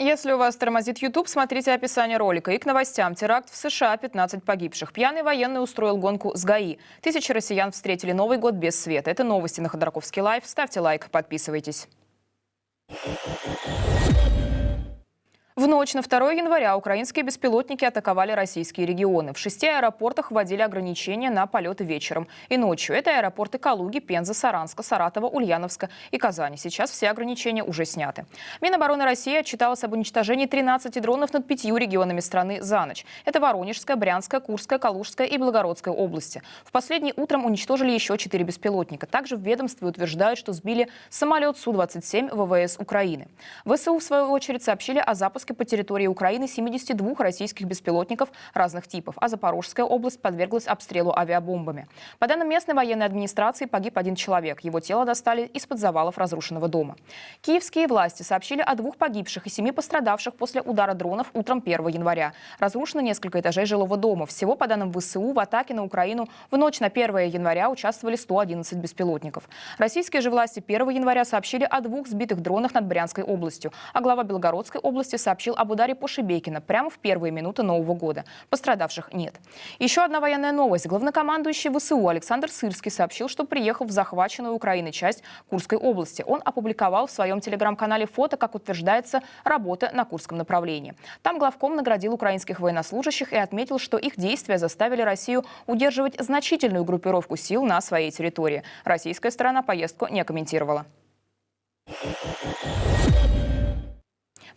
Если у вас тормозит YouTube, смотрите описание ролика. И к новостям. Теракт в США, 15 погибших. Пьяный военный устроил гонку с ГАИ. Тысячи россиян встретили Новый год без света. Это новости на Ходорковский лайв. Ставьте лайк, подписывайтесь. В ночь на 2 января украинские беспилотники атаковали российские регионы. В 6 аэропортах вводили ограничения на полеты вечером и ночью. Это аэропорты Калуги, Пензы, Саранска, Саратова, Ульяновска и Казани. Сейчас все ограничения уже сняты. Минобороны России отчиталась об уничтожении 13 дронов над 5 регионами страны за ночь. Это Воронежская, Брянская, Курская, Калужская и Белгородская области. В последний утром уничтожили еще 4 беспилотника. Также в ведомстве утверждают, что сбили самолет Су-27 ВВС Украины. ВСУ, в свою очередь, сообщили о запуске по территории Украины 72 российских беспилотников разных типов, а Запорожская область подверглась обстрелу авиабомбами. По данным местной военной администрации, погиб 1 человек. Его тело достали из-под завалов разрушенного дома. Киевские власти сообщили о 2 погибших и 7 пострадавших после удара дронов утром 1 января. Разрушено несколько этажей жилого дома. Всего, по данным ВСУ, в атаке на Украину в ночь на 1 января участвовали 111 беспилотников. Российские же власти 1 января сообщили о 2 сбитых дронах над Брянской областью, а глава Белгородской области сообщил об ударе по Шебекино прямо в первые минуты Нового года. Пострадавших нет. Еще одна военная новость. Главнокомандующий ВСУ Александр Сырский сообщил, что приехал в захваченную Украиной часть Курской области. Он опубликовал в своем телеграм-канале фото, как утверждается, работы на Курском направлении. Там главком наградил украинских военнослужащих и отметил, что их действия заставили Россию удерживать значительную группировку сил на своей территории. Российская сторона поездку не комментировала.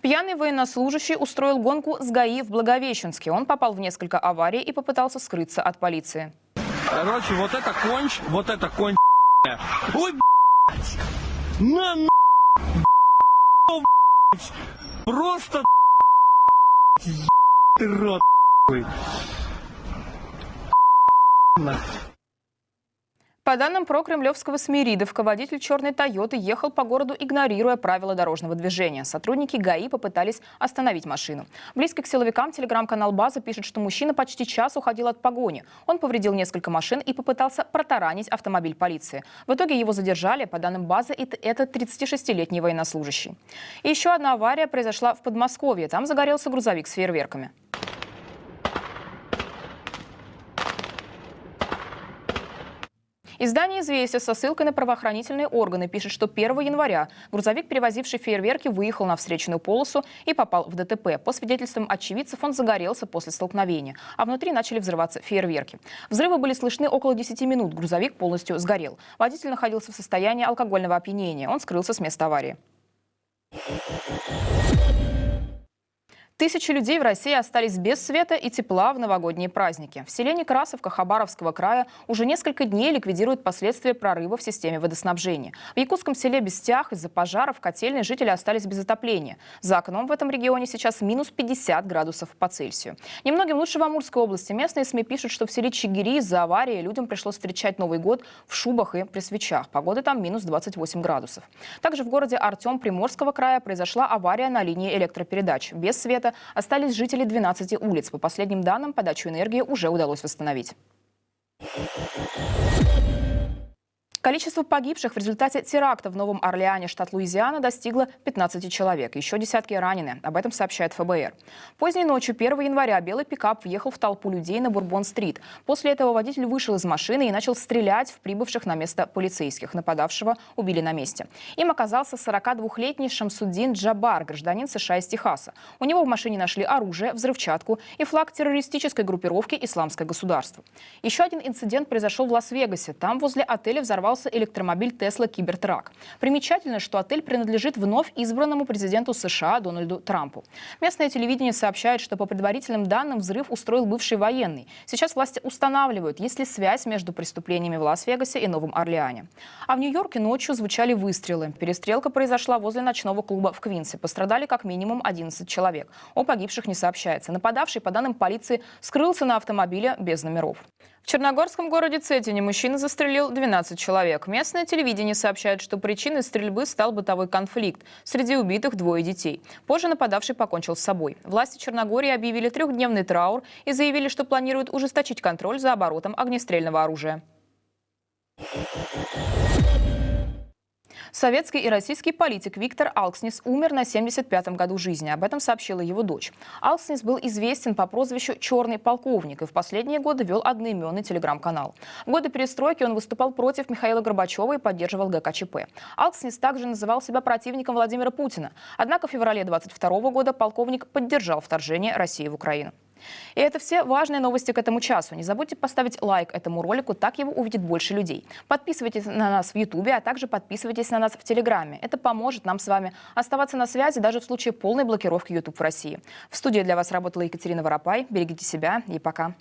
Пьяный военнослужащий устроил гонку с ГАИ в Благовещенске. Он попал в несколько аварий и попытался скрыться от полиции. Короче, вот это конь, ой, блядь, блядь, просто, ты рот, По данным прокремлевского СМИ «Ридовка», водитель черной «Тойоты» ехал по городу, игнорируя правила дорожного движения. Сотрудники ГАИ попытались остановить машину. Близкий к силовикам телеграм-канал «База» пишет, что мужчина почти час уходил от погони. Он повредил несколько машин и попытался протаранить автомобиль полиции. В итоге его задержали. По данным «Базы», это 36-летний военнослужащий. И еще одна авария произошла в Подмосковье. Там загорелся грузовик с фейерверками. Издание «Известия» со ссылкой на правоохранительные органы пишет, что 1 января грузовик, перевозивший фейерверки, выехал на встречную полосу и попал в ДТП. По свидетельствам очевидцев, он загорелся после столкновения, а внутри начали взрываться фейерверки. Взрывы были слышны около 10 минут. Грузовик полностью сгорел. Водитель находился в состоянии алкогольного опьянения. Он скрылся с места аварии. Тысячи людей в России остались без света и тепла в новогодние праздники. В селе Некрасовка Хабаровского края уже несколько дней ликвидируют последствия прорыва в системе водоснабжения. В якутском селе Бестях из-за пожаров котельные жители остались без отопления. За окном в этом регионе сейчас минус 50 градусов по Цельсию. Немногим лучше в Амурской области. Местные СМИ пишут, что в селе Чигири из-за аварии людям пришлось встречать Новый год в шубах и при свечах. Погода там минус 28 градусов. Также в городе Артем Приморского края произошла авария на линии электропередач. Без света остались жители 12 улиц. По последним данным, подачу энергии уже удалось восстановить. Количество погибших в результате теракта в Новом Орлеане, штат Луизиана, достигло 15 человек. Еще десятки ранены. Об этом сообщает ФБР. Поздней ночью 1 января белый пикап въехал в толпу людей на Бурбон-стрит. После этого водитель вышел из машины и начал стрелять в прибывших на место полицейских. Нападавшего убили на месте. Им оказался 42-летний Шамсуддин Джабар, гражданин США из Техаса. У него в машине нашли оружие, взрывчатку и флаг террористической группировки «Исламское государство». Еще один инцидент произошел в Лас-Вегасе. Там возле отеля взорвался электромобиль Tesla Cybertruck. Примечательно, что отель принадлежит вновь избранному президенту США Дональду Трампу. Местное телевидение сообщает, что по предварительным данным взрыв устроил бывший военный. Сейчас власти устанавливают, есть ли связь между преступлениями в Лас-Вегасе и Новом Орлеане. А в Нью-Йорке ночью звучали выстрелы. Перестрелка произошла возле ночного клуба в Квинсе. Пострадали как минимум 11 человек. О погибших не сообщается. Нападавший, по данным полиции, скрылся на автомобиле без номеров. В черногорском городе Цетине мужчина застрелил 12 человек. Местное телевидение сообщает, что причиной стрельбы стал бытовой конфликт. Среди убитых 2 детей. Позже нападавший покончил с собой. Власти Черногории объявили 3-дневный траур и заявили, что планируют ужесточить контроль за оборотом огнестрельного оружия. Советский и российский политик Виктор Алкснис умер на 75-м году жизни. Об этом сообщила его дочь. Алкснис был известен по прозвищу «Черный полковник» и в последние годы вел одноименный телеграм-канал. В годы перестройки он выступал против Михаила Горбачева и поддерживал ГКЧП. Алкснис также называл себя противником Владимира Путина. Однако в феврале 2022 года полковник поддержал вторжение России в Украину. И это все важные новости к этому часу. Не забудьте поставить лайк этому ролику, так его увидит больше людей. Подписывайтесь на нас в Ютубе, а также подписывайтесь на нас в Телеграме. Это поможет нам с вами оставаться на связи даже в случае полной блокировки YouTube в России. В студии для вас работала Екатерина Воропай. Берегите себя и пока.